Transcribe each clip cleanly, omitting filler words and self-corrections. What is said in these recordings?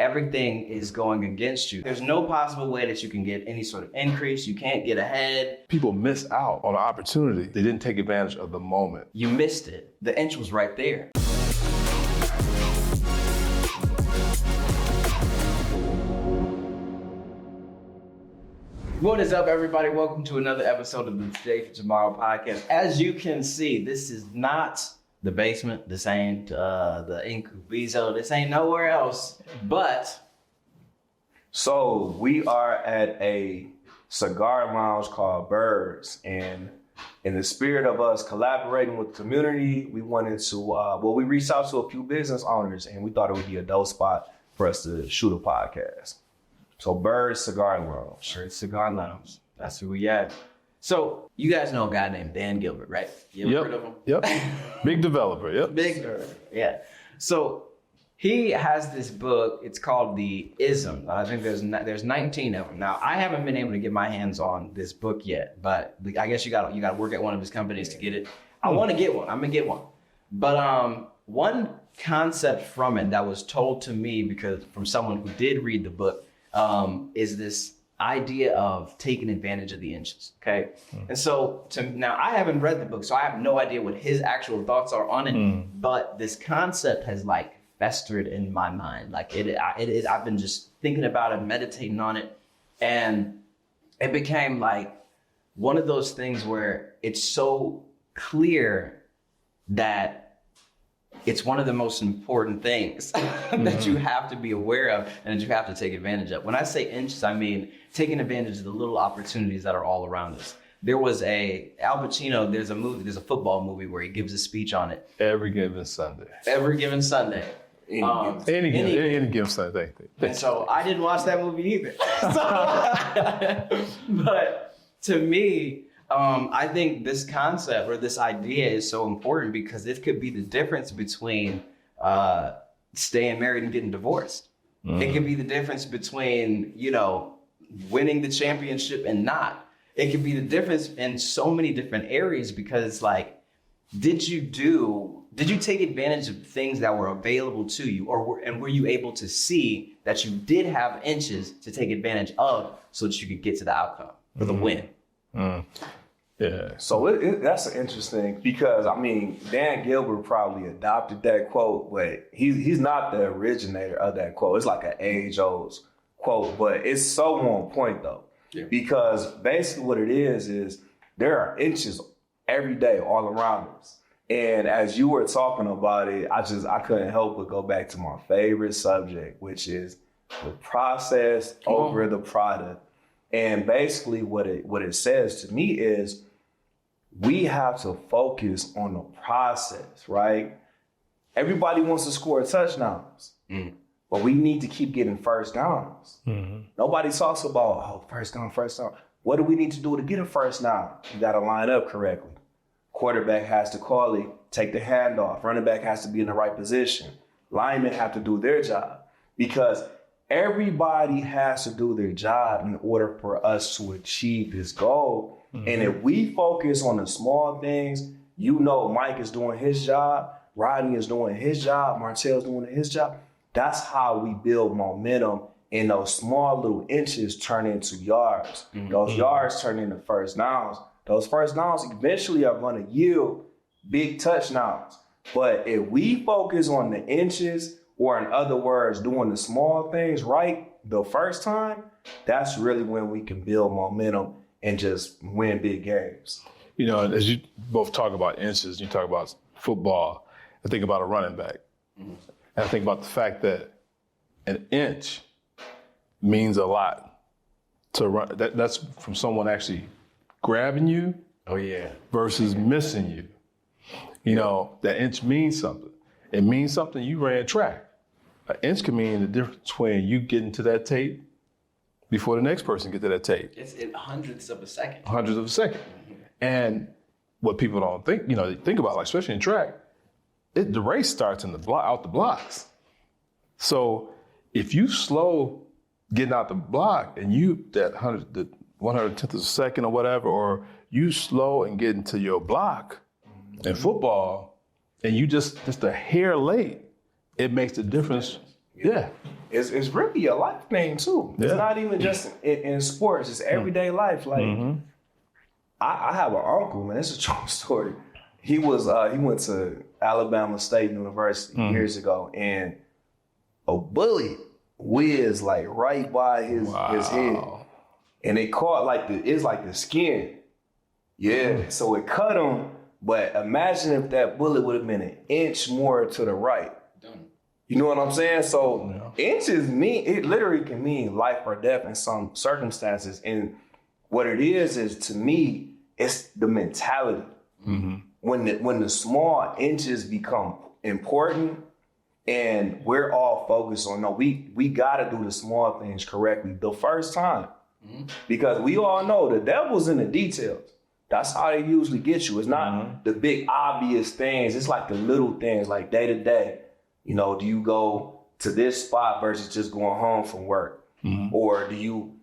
everything is going against you. There's no possible way that you can get any sort of increase. You can't get ahead. People miss out on an opportunity. They didn't take advantage of the moment. You missed it. The inch was right there. What is up, everybody? Welcome to another episode of the Today for Tomorrow podcast. As you can see, this is not the basement. This ain't the Incubizo. This ain't nowhere else. But so we are at a cigar lounge called Birds, and in the spirit of us collaborating with the community, we wanted to we reached out to a few business owners, and we thought it would be a dope spot for us to shoot a podcast. So Birds Cigar Lounge. Birds Cigar Lounge. That's who we at. So you guys know a guy named Dan Gilbert, right? You ever heard of him? Yep. Big developer. Yep. Big. Yeah. So he has this book. It's called The Ism. I think there's 19 of them. Now I haven't been able to get my hands on this book yet, but I guess you got to work at one of his companies to get it. I want to get one. I'm gonna get one. But one concept from it that was told to me because from someone who did read the book is this idea of taking advantage of the inches, okay? And so now I haven't read the book, so I have no idea what his actual thoughts are on it, but this concept has like festered in my mind. Like I've been just thinking about it, meditating on it, and it became like one of those things where it's so clear that it's one of the most important things that you have to be aware of and that you have to take advantage of. When I say inches, I mean taking advantage of the little opportunities that are all around us. There was Al Pacino, there's a football movie where he gives a speech on it. Every given Sunday. Any given Sunday. And so I didn't watch that movie either. But to me, I think this concept or this idea is so important because it could be the difference between staying married and getting divorced. It could be the difference between, winning the championship and not. It could be the difference in so many different areas because did you take advantage of things that were available to you and were you able to see that you did have inches to take advantage of so that you could get to the outcome or the win? Yeah. So that's interesting because, Dan Gilbert probably adopted that quote, but he's not the originator of that quote. It's like an age-old quote, but it's so on point, though. Yeah. Because basically what it is there are inches every day all around us. And as you were talking about it, I couldn't help but go back to my favorite subject, which is the process over the product. And basically what it says to me is we have to focus on the process, right? Everybody wants to score touchdowns, but we need to keep getting first downs. Nobody talks about, first down. What do we need to do to get a first down? You got to line up correctly. Quarterback has to call it, take the handoff. Running back has to be in the right position. Linemen have to do their job because everybody has to do their job in order for us to achieve this goal. And if we focus on the small things, Mike is doing his job, Rodney is doing his job, Martell's doing his job. That's how we build momentum, and those small little inches turn into yards. Those yards turn into first downs. Those first downs eventually are going to yield big touchdowns. But if we focus on the inches, or in other words, doing the small things right the first time, that's really when we can build momentum and just win big games. As you both talk about inches, you talk about football, I think about a running back. And I think about the fact that an inch means a lot to run. That's from someone actually grabbing you versus missing you. That inch means something. It means something. You ran track. An inch can mean the difference between you getting to that tape before the next person get to that tape. It's in hundredths of a second. And what people don't think, they think about, especially in track, the race starts in out the blocks. So if you slow getting out the block and you the 110th of a second or whatever, or you slow and get into your block in football and you just a hair late, it makes a difference. Yeah. it's really a life thing too. It's not even just in sports. It's everyday life. Like I have an uncle, man. It's a true story. He went to Alabama State University years ago, and a bullet whizzed like right by his head, and it caught it's like the skin. Yeah, so it cut him. But imagine if that bullet would have been an inch more to the right. You know what I'm saying? So inches it literally can mean life or death in some circumstances. And what it is to me, it's the mentality. When the small inches become important, and we're all focused on, no, we gotta do the small things correctly the first time. Because we all know the devil's in the details. That's how they usually get you. It's not the big obvious things. It's like the little things, like day to day. You know, do you go to this spot versus just going home from work? Or do you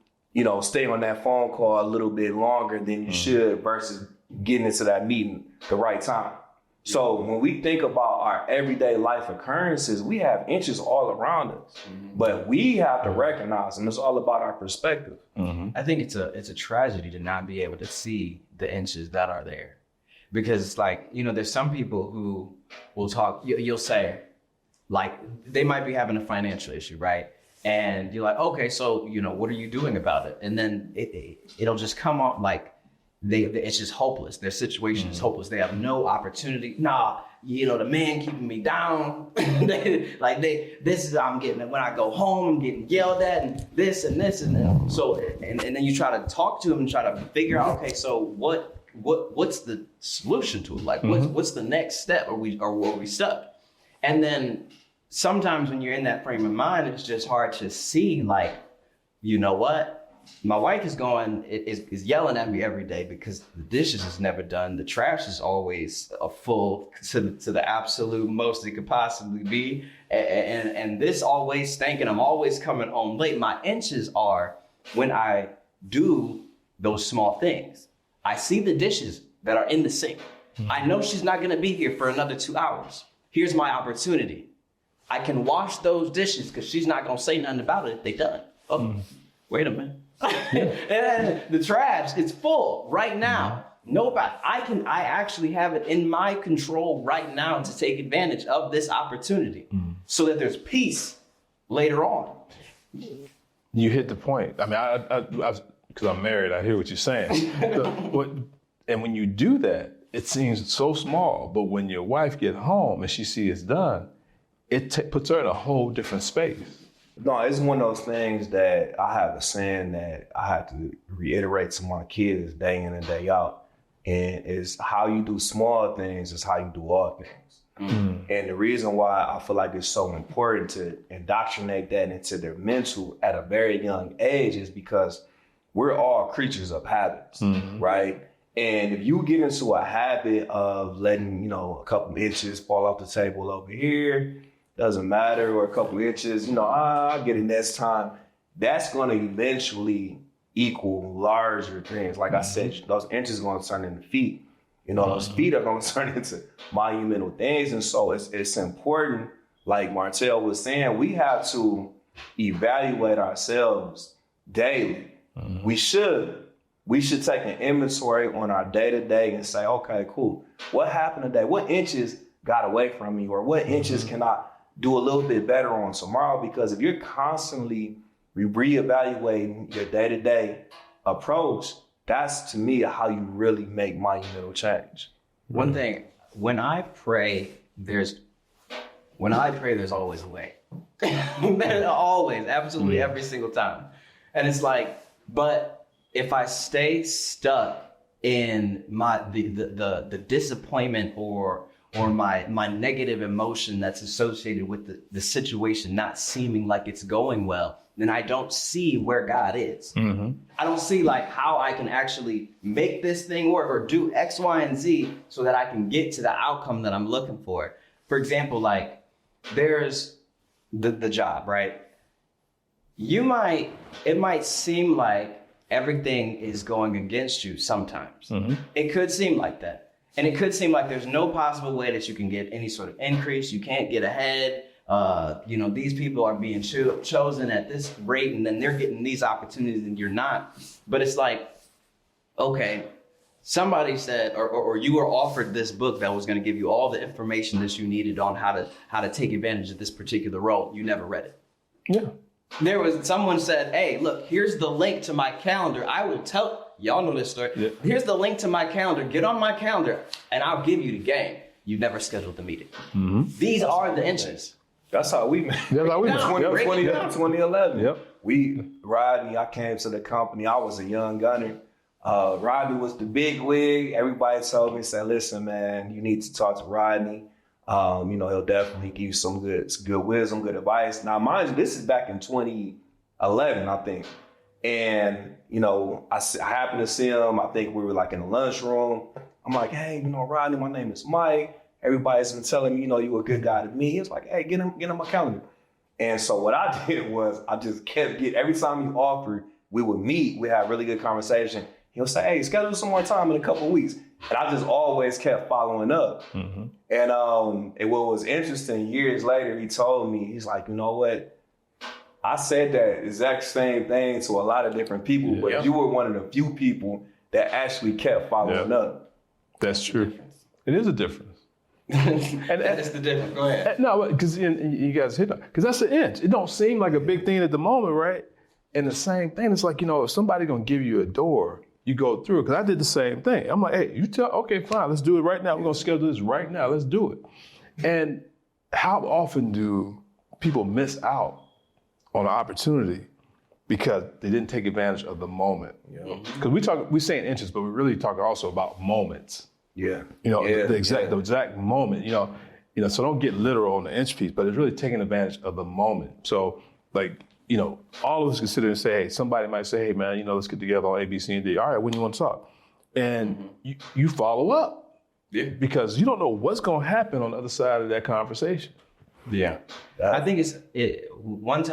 stay on that phone call a little bit longer than you should versus getting into that meeting the right time? So when we think about our everyday life occurrences, we have inches all around us, but we have to recognize them. It's all about our perspective. I think it's a tragedy to not be able to see the inches that are there, because it's like, there's some people who will talk. You'll say, like, they might be having a financial issue, right? And you're like, okay, so what are you doing about it? And then it'll just come up like, it's just hopeless. Their situation is hopeless. They have no opportunity. The man keeping me down. This is how I'm getting it. When I go home, I'm getting yelled at, and this and this and that. So and then you try to talk to them and try to figure out, okay, so what's the solution to it? Like what's the next step? Are we stuck? And then sometimes when you're in that frame of mind, it's just hard to see, like, you know what? My wife is yelling at me every day because the dishes is never done. The trash is always full to the absolute most it could possibly be. And this always stinking. I'm always coming home late. My inches are when I do those small things. I see the dishes that are in the sink. I know she's not going to be here for another 2 hours. Here's my opportunity. I can wash those dishes because she's not going to say nothing about it if they done. Oh, wait a minute. And the trash is full right now. Nobody. I actually have it in my control right now to take advantage of this opportunity so that there's peace later on. You hit the point. I mean, because I'm married, I hear what you're saying. And when you do that, it seems so small, but when your wife gets home and she sees it's done, it puts her in a whole different space. No, it's one of those things that I have a saying that I have to reiterate to my kids day in and day out. And it's how you do small things is how you do all things. And the reason why I feel like it's so important to indoctrinate that into their mental at a very young age is because we're all creatures of habits, right? And if you get into a habit of letting, a couple inches fall off the table over here, doesn't matter, or a couple inches, I'll get it next time. That's going to eventually equal larger things. Like I said, those inches are going to turn into feet. Those feet are going to turn into monumental things. And so it's important, like Martell was saying, we have to evaluate ourselves daily. We should take an inventory on our day-to-day and say, okay, cool. What happened today? What inches got away from me? Or what inches can I do a little bit better on tomorrow? Because if you're constantly reevaluating your day-to-day approach, that's, to me, how you really make monumental change. One thing, when I pray, there's always a way. Always, absolutely every single time. And it's like, but if I stay stuck in the disappointment or my negative emotion that's associated with the situation not seeming like it's going well, then I don't see where God is. I don't see like how I can actually make this thing work or do X, Y, and Z so that I can get to the outcome that I'm looking for. For example, like there's the job, right? It might seem like everything is going against you sometimes. It could seem like that. And it could seem like there's no possible way that you can get any sort of increase. You can't get ahead. these people are being chosen at this rate, and then they're getting these opportunities and you're not. But it's like, okay, somebody said, or you were offered this book that was going to give you all the information that you needed on how to take advantage of this particular role. You never read it. Yeah. Someone said, hey, look, here's the link to my calendar. I will tell, y'all know this story. Yeah. Here's the link to my calendar. Get on my calendar and I'll give you the game. You never scheduled the meeting. Mm-hmm. These are the inches. That's how we met. That's how we met. 2011. Yep. Rodney, I came to the company. I was a young gunner. Rodney was the big wig. Everybody told me, said, listen, man, you need to talk to Rodney. He'll definitely give you some good wisdom, good advice. Now, mind you, this is back in 2011, I think. And, I happened to see him. I think we were like in the lunchroom. I'm like, hey, Rodney, my name is Mike. Everybody's been telling me, you're a good guy to me. He was like, hey, get him my calendar. And so what I did was I just kept every time he offered, we would meet, we had really good conversation. He'll say, hey, schedule some more time in a couple of weeks. And I just always kept following up. Mm-hmm. And what was interesting, years later, he told me, he's like, you know what? I said that exact same thing to a lot of different people, but you were one of the few people that actually kept following up. That's true. It is a difference. And that's the difference. Go ahead. No, because you guys hit on, because that's an inch. It don't seem like a big thing at the moment, right? And the same thing, it's like, if somebody gonna give you a door, you go through it. Because I did the same thing. I'm like, hey, okay, fine, let's do it right now. We're gonna schedule this right now. Let's do it. And how often do people miss out on an opportunity because they didn't take advantage of the moment? Because we say in inches, but we really talk also about moments. Yeah. The exact moment, so don't get literal on the inch piece, but it's really taking advantage of the moment. So all of us can sit there and say, hey, somebody might say, hey man, let's get together on A, B, C, and D. All right, when do you want to talk? And you follow up. Yeah. Because you don't know what's going to happen on the other side of that conversation. Yeah. I think one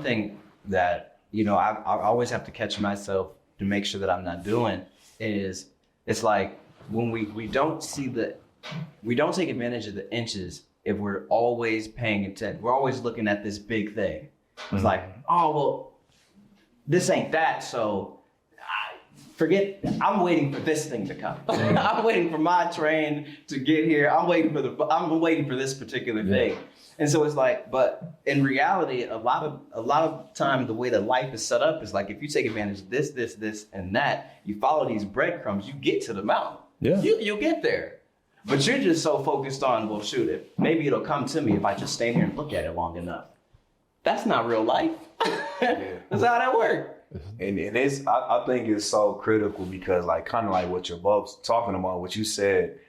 thing that, I always have to catch myself to make sure that I'm not doing is, it's like, when we don't take advantage of the inches if we're always paying attention. We're always looking at this big thing. It's like, oh, well, this ain't that, so forget, I'm waiting for this thing to come. I'm waiting for my train to get here. I'm waiting for this particular thing. And so it's like, but in reality, a lot of time, the way that life is set up is like, if you take advantage of this, and that, you follow these breadcrumbs, you get to the mountain. Yeah. You'll get there. But you're just so focused on, well, shoot, maybe it'll come to me if I just stay here and look at it long enough. That's not real life. That's how that works. And I think it's so critical because kind of like what you're both talking about, what you said,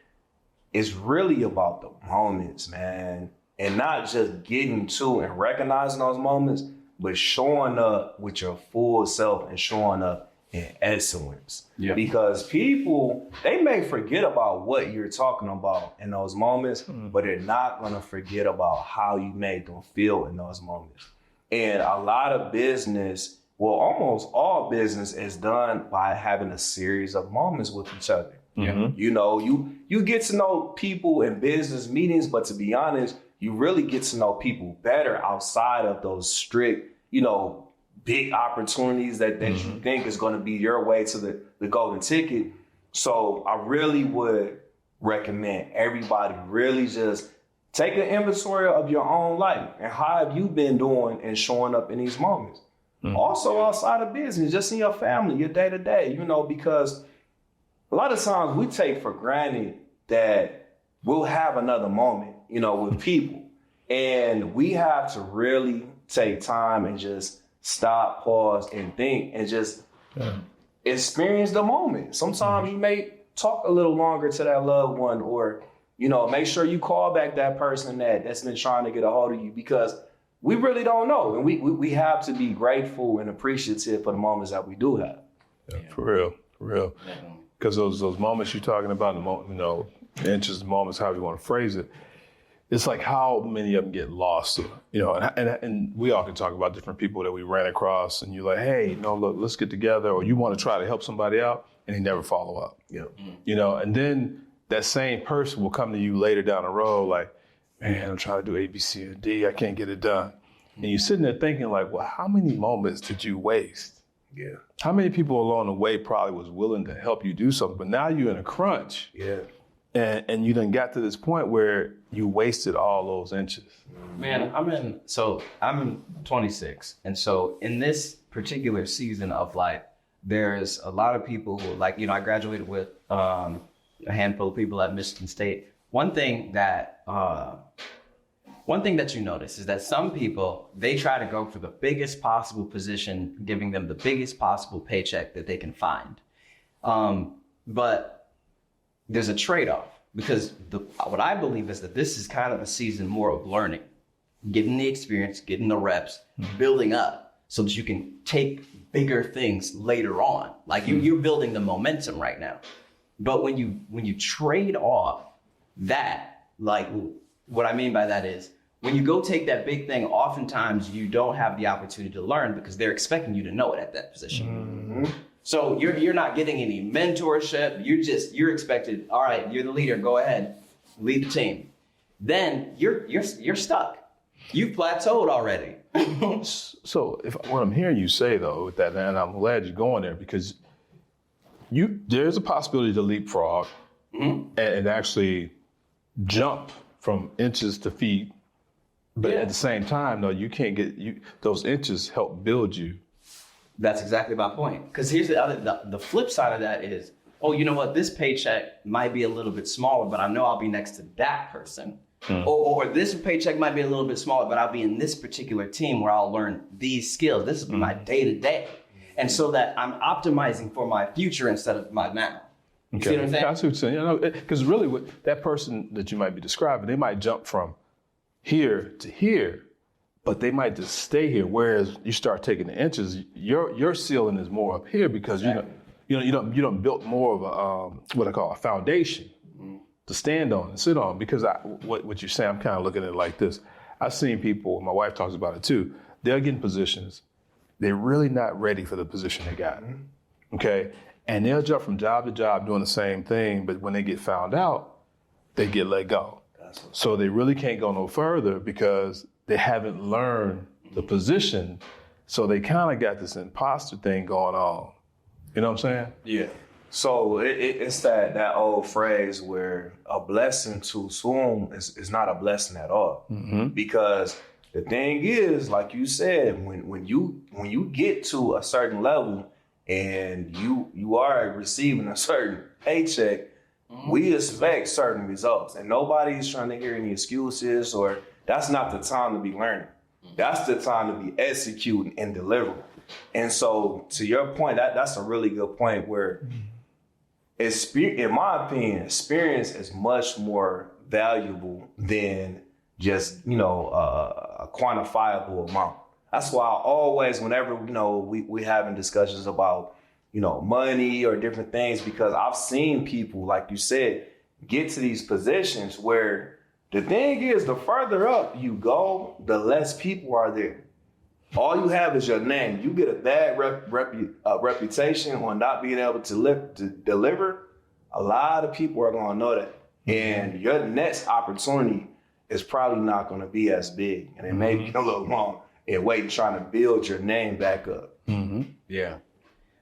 it's really about the moments, man. And not just getting to and recognizing those moments, but showing up with your full self and showing up in excellence. Yeah. Because people, they may forget about what you're talking about in those moments, but they're not going to forget about how you made them feel in those moments. And a lot of business, well, almost all business is done by having a series of moments with each other. Mm-hmm. You get to know people in business meetings, but to be honest, you really get to know people better outside of those strict, big opportunities that you think is going to be your way to the golden ticket. So I really would recommend everybody really just take an inventory of your own life and how have you been doing and showing up in these moments. Mm-hmm. Also outside of business, just in your family, your day to day, because a lot of times we take for granted that we'll have another moment, with people. And we have to really take time and just stop, pause, and think, and just experience the moment. Sometimes you may talk a little longer to that loved one, or, make sure you call back that person that's been trying to get a hold of you, because we really don't know. And we have to be grateful and appreciative for the moments that we do have. Yeah, for real. Because those moments you're talking about, inches, moments, however you want to phrase it, it's like how many of them get lost, and we all can talk about different people that we ran across, and you're like, hey, look, let's get together, or you want to try to help somebody out, and they never follow up. Yeah. And then that same person will come to you later down the road like, man, I'm trying to do A, B, C, and D. I can't get it done. And you're sitting there thinking like, well, how many moments did you waste? Yeah. How many people along the way probably was willing to help you do something, but now you're in a crunch. Yeah. And you done got to this point where you wasted all those inches. Man, I'm 26. And so in this particular season of life, there's a lot of people who, like, you know, I graduated with a handful of people at Michigan State. One thing that you notice is that some people, they try to go for the biggest possible position, giving them the biggest possible paycheck that they can find. But there's a trade-off, because what I believe is that this is kind of a season more of learning, getting the experience, getting the reps, building up so that you can take bigger things later on. Like you're building the momentum right now. But when you trade off that, like what I mean by that is when you go take that big thing, oftentimes you don't have the opportunity to learn because they're expecting you to know it at that position. Mm-hmm. So you're not getting any mentorship. You're expected, all right, you're the leader, go ahead, lead the team. Then you're stuck. You've plateaued already. So what I'm hearing you say though with that, and I'm glad you're going there, because there's a possibility to leapfrog and actually jump from inches to feet. But at the same time, though, you can't those inches help build you. That's exactly my point. Because here's the flip side of that is, oh, you know what? This paycheck might be a little bit smaller, but I know I'll be next to that person. Or this paycheck might be a little bit smaller, but I'll be in this particular team where I'll learn these skills. This is my day-to-day. And so that I'm optimizing for my future instead of my now. You see what I'm saying? That's what you're saying. You know, because really what that person that you might be describing, they might jump from here to here, but they might just stay here. Whereas you start taking the inches, your ceiling is more up here because you don't built more of a what I call a foundation to stand on and sit on. Because what you're saying, I'm kind of looking at it like this. I've seen people, my wife talks about it too. They'll get in positions, they're really not ready for the position they got. Okay, and they'll jump from job to job doing the same thing, but when they get found out, they get let go. So they really can't go no further because they haven't learned the position. So they kind of got this imposter thing going on. You know what I'm saying? Yeah. So it's that old phrase where a blessing too soon is not a blessing at all. Because the thing is, like you said, when you get to a certain level and you are receiving a certain paycheck, we expect certain results, and nobody's trying to hear any excuses, or that's not the time to be learning. That's the time to be executing and delivering. And so to your point, that's a really good point where in my opinion, experience is much more valuable than just, a quantifiable amount. That's why I always, whenever, we having discussions about, money or different things, because I've seen people, like you said, get to these positions where the thing is, the further up you go, the less people are there. All you have is your name. You get a bad reputation on not being able to deliver. A lot of people are going to know that. And your next opportunity is probably not going to be as big. And it may be a little long and waiting, trying to build your name back up. Yeah.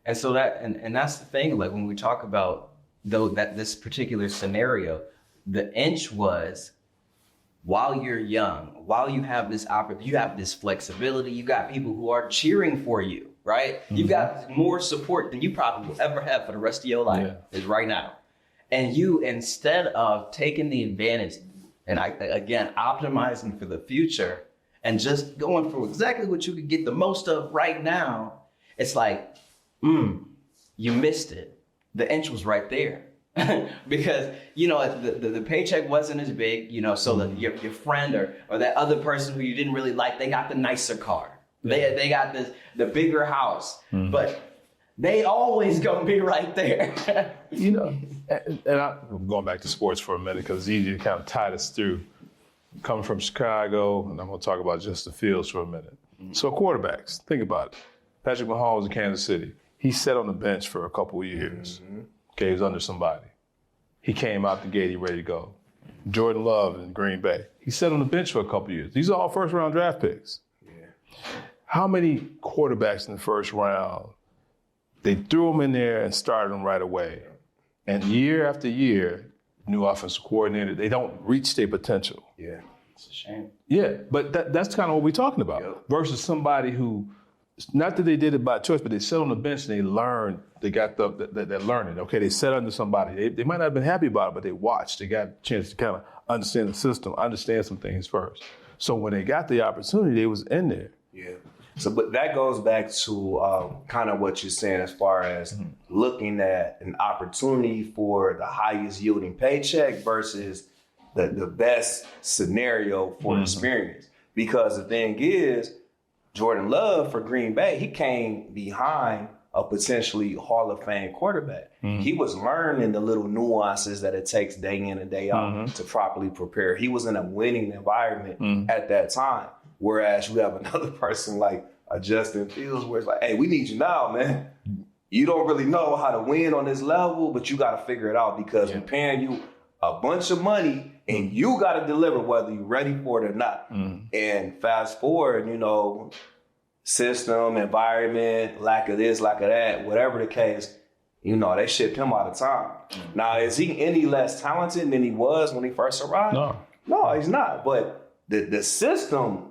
And so that's the thing, like when we talk about this particular scenario, the inch was while you're young, while you have this opportunity, you have this flexibility, you got people who are cheering for you, right? You've got more support than you probably will ever have for the rest of your life is right now. And you, instead of taking the advantage and again, optimizing for the future and just going for exactly what you could get the most of right now, it's like, you missed it. The inch was right there. Because, the paycheck wasn't as big, so that your friend or that other person who you didn't really like, they got the nicer car. They got the bigger house. But they always gonna be right there. And I'm going back to sports for a minute because it's easy to kind of tie this through. Coming from Chicago, and I'm gonna talk about Justin Fields for a minute. So quarterbacks, think about it. Patrick Mahomes in Kansas City. He sat on the bench for a couple of years. Okay, he was under somebody. He came out the gate, he ready to go. Jordan Love in Green Bay. He sat on the bench for a couple years. These are all first-round draft picks. Yeah. How many quarterbacks in the first round, they threw them in there and started them right away. And year after year, new offensive coordinator, they don't reach their potential. Yeah. It's a shame. Yeah, but that's kind of what we're talking about. Yep. Versus somebody who, not that they did it by choice, but they sat on the bench and they learned, they got they're learning. Okay, they sat under somebody. They might not have been happy about it, but they watched. They got a chance to kind of understand the system, understand some things first. So when they got the opportunity, they was in there. Yeah. So, but that goes back to kind of what you're saying as far as looking at an opportunity for the highest yielding paycheck versus the best scenario for experience. Because the thing is, Jordan Love for Green Bay, he came behind a potentially Hall of Fame quarterback. He was learning the little nuances that it takes day in and day out to properly prepare. He was in a winning environment at that time. Whereas you have another person like a Justin Fields where it's like, hey, we need you now, man. You don't really know how to win on this level, but you got to figure it out because we're paying you a bunch of money and you got to deliver whether you're ready for it or not. And fast forward, you know, system, environment, lack of this, lack of that, whatever the case, you know, they shipped him out of time. Now, is he any less talented than he was when he first arrived? No, he's not. But the system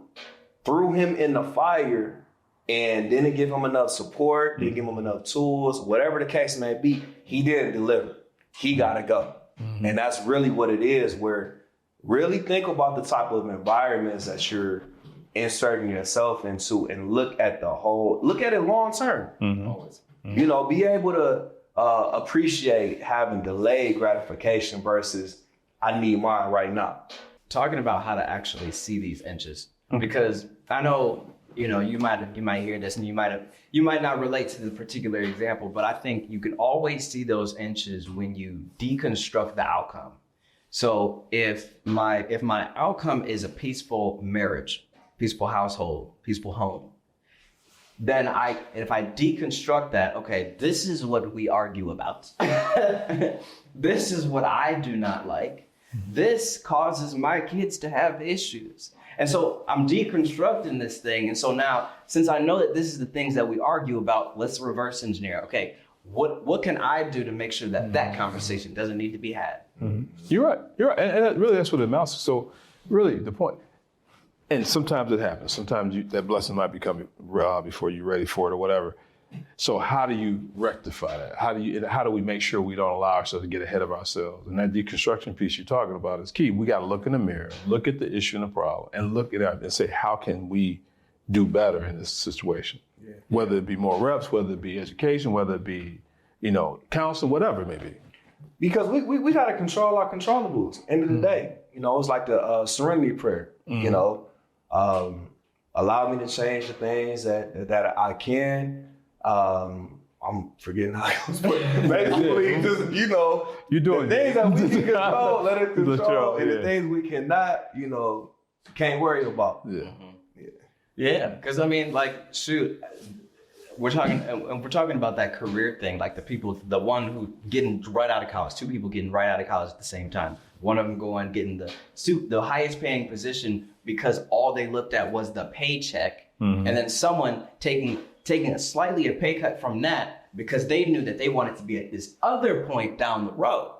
threw him in the fire and didn't give him enough support, didn't give him enough tools, whatever the case may be, he didn't deliver. He got to go. And that's really what it is, where really think about the type of environments that you're inserting yourself into and look at it long term. You know, be able to appreciate having delayed gratification versus I need mine right now. Talking about how to actually see these inches, because I know, you know, you might hear this and you might not relate to the particular example, but I think you can always see those inches when you deconstruct the outcome. So if my outcome is a peaceful marriage, peaceful household, peaceful home, then if I deconstruct that, okay, this is what we argue about. This is what I do not like. This causes my kids to have issues. And so I'm deconstructing this thing. And so now, since I know that this is the things that we argue about, let's reverse engineer. Okay, what can I do to make sure that conversation doesn't need to be had? You're right. And really, that's what it amounts to. So really, the point, and sometimes it happens. Sometimes that blessing might be coming before you're ready for it or whatever. So how do you rectify that? How do we make sure we don't allow ourselves to get ahead of ourselves? And that deconstruction piece you're talking about is key. We got to look in the mirror, look at the issue and the problem, and look at it and say, how can we do better in this situation? Yeah. Whether it be more reps, whether it be education, whether it be, you know, counseling, whatever it may be. Because we got to control our controllables. End of the day, you know, it's like the serenity prayer. You know, allow me to change the things that I can. I'm forgetting how it was, but basically, just, you know, you're doing the things that we can control, let it control, and the things we cannot, you know, can't worry about. Yeah, because I mean, like, shoot, we're talking about that career thing, like the one who getting right out of college, two people getting right out of college at the same time. One of them getting the highest paying position because all they looked at was the paycheck, and then someone taking a slightly a pay cut from that because they knew that they wanted to be at this other point down the road.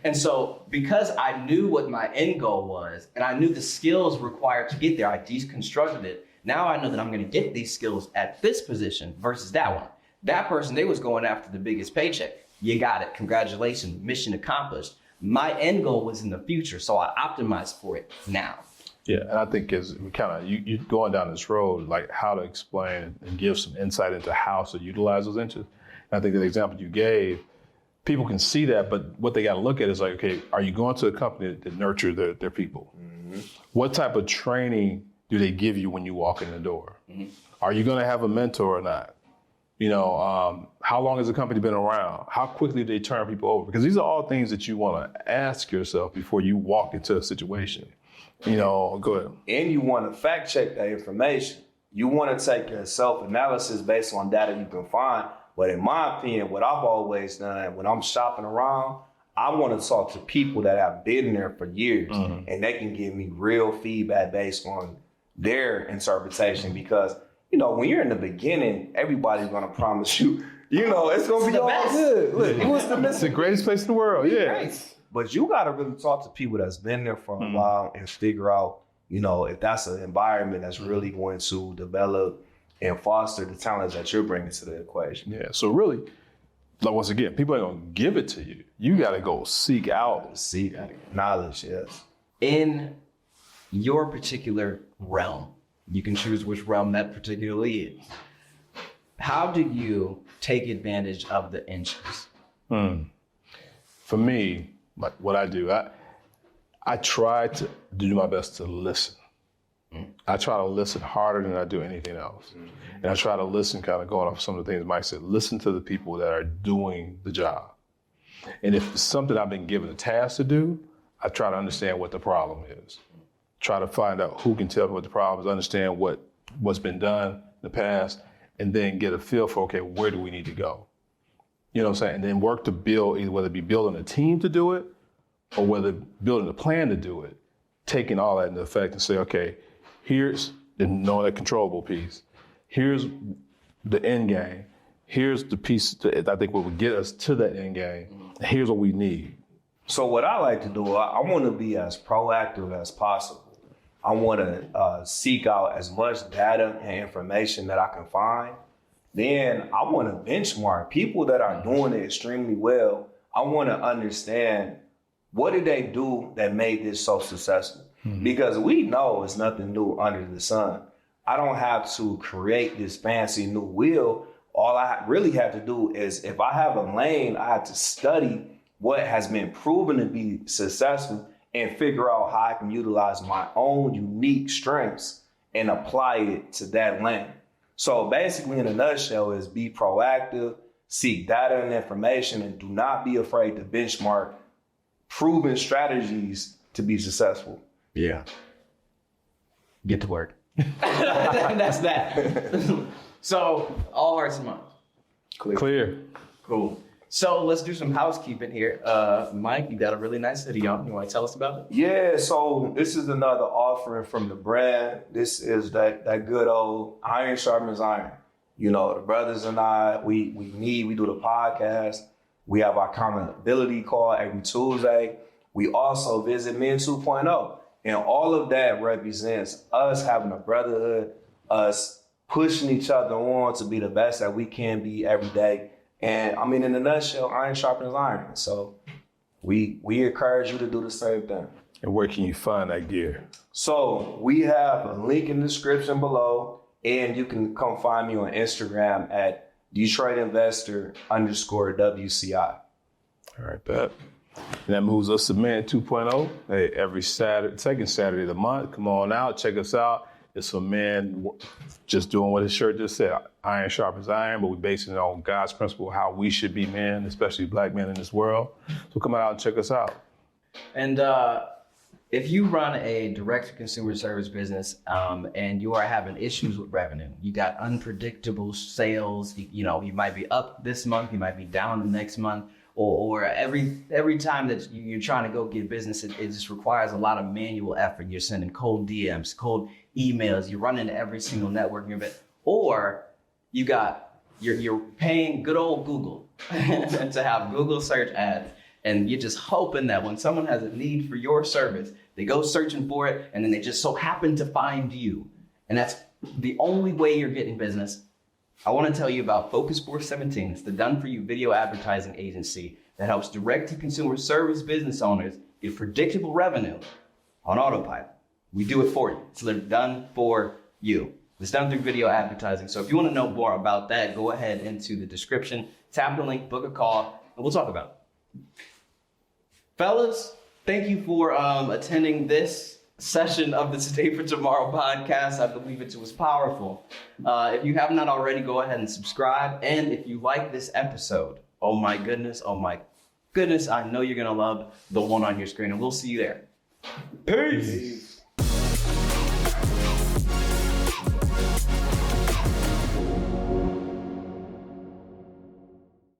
And so because I knew what my end goal was and I knew the skills required to get there, I deconstructed it. Now I know that I'm going to get these skills at this position versus that one. That person, they was going after the biggest paycheck. You got it. Congratulations. Mission accomplished. My end goal was in the future, so I optimized for it now. Yeah, and I think as we kind of, you're going down this road, like how to explain and give some insight into how to utilize those inches. And I think the example you gave, people can see that, but what they got to look at is like, okay, are you going to a company that nurture their people? What type of training do they give you when you walk in the door? Are you going to have a mentor or not? You know, how long has the company been around? How quickly do they turn people over? Because these are all things that you want to ask yourself before you walk into a situation. You know, go ahead. And you want to fact check that information. You want to take your self-analysis based on data you can find. But in my opinion, what I've always done when I'm shopping around, I want to talk to people that have been there for years and they can give me real feedback based on their interpretation. Because, you know, when you're in the beginning, everybody's going to promise you, you know, it's going to be all good. Look, it was It's the greatest place in the world. Yeah. But you got to really talk to people that's been there for a while and figure out, you know, if that's an environment that's really going to develop and foster the talents that you're bringing to the equation. Yeah. So really, like once again, people ain't gonna give it to you. You gotta go seek out. Seek knowledge, yes. In your particular realm, you can choose which realm that particularly is. How do you take advantage of the inches? For me, like what I do, I try to do my best to listen. I try to listen harder than I do anything else. And I try to listen, kind of going off some of the things Mike said, listen to the people that are doing the job. And if it's something I've been given a task to do, I try to understand what the problem is. Try to find out who can tell me what the problem is, understand what's been done in the past, and then get a feel for, okay, where do we need to go? You know what I'm saying? And then work to build, either whether it be building a team to do it, or whether building a plan to do it, taking all that into effect and say, okay, here's the knowing that controllable piece. Here's the end game. Here's the piece that I think what would get us to that end game. And here's what we need. So what I like to do, I want to be as proactive as possible. I want to seek out as much data and information that I can find. Then I want to benchmark people that are doing it extremely well. I want to understand, what did they do that made this so successful? Because we know it's nothing new under the sun. I don't have to create this fancy new wheel. All I really have to do is, if I have a lane, I have to study what has been proven to be successful and figure out how I can utilize my own unique strengths and apply it to that lane. So basically, in a nutshell, is be proactive, seek data and information, and do not be afraid to benchmark proven strategies to be successful. Yeah. Get to work. That's that. So, all hearts and minds. Clear. Cool. So let's do some housekeeping here. Mike, you got a really nice hoodie on. You want to tell us about it? Yeah, so this is another offering from the brand. This is that good old iron sharpens iron. You know, the brothers and I, we do the podcast. We have our accountability call every Tuesday. We also visit Men 2.0. And all of that represents us having a brotherhood, us pushing each other on to be the best that we can be every day. And I mean, in a nutshell, iron sharpens iron. So we encourage you to do the same thing. And where can you find that gear? So we have a link in the description below, and you can come find me on Instagram at DetroitInvestor_WCI. All right, bet. And that moves us to Man 2.0. Hey, every Saturday, second Saturday of the month, come on out, check us out. It's a man just doing what his shirt just said, iron sharpens iron, but we're basing it on God's principle, how we should be men, especially black men in this world. So come out and check us out. And if you run a direct-to-consumer service business and you are having issues with revenue, you got unpredictable sales, you might be up this month, you might be down the next month, or every time that you're trying to go get business, it just requires a lot of manual effort. You're sending cold DMs, cold emails, you're running every single network, or you're paying good old Google to have Google search ads, and you're just hoping that when someone has a need for your service, they go searching for it, and then they just so happen to find you. And that's the only way you're getting business. I want to tell you about Focus 417. It's the done-for-you video advertising agency that helps direct-to-consumer service business owners get predictable revenue on autopilot. We do it for you. So they're done for you. It's done through video advertising. So if you want to know more about that, go ahead into the description, tap the link, book a call, and we'll talk about it. Fellas, thank you for attending this session of the Today for Tomorrow podcast. I believe it was powerful. If you have not already, go ahead and subscribe. And if you like this episode, oh my goodness, I know you're going to love the one on your screen, and we'll see you there. Peace.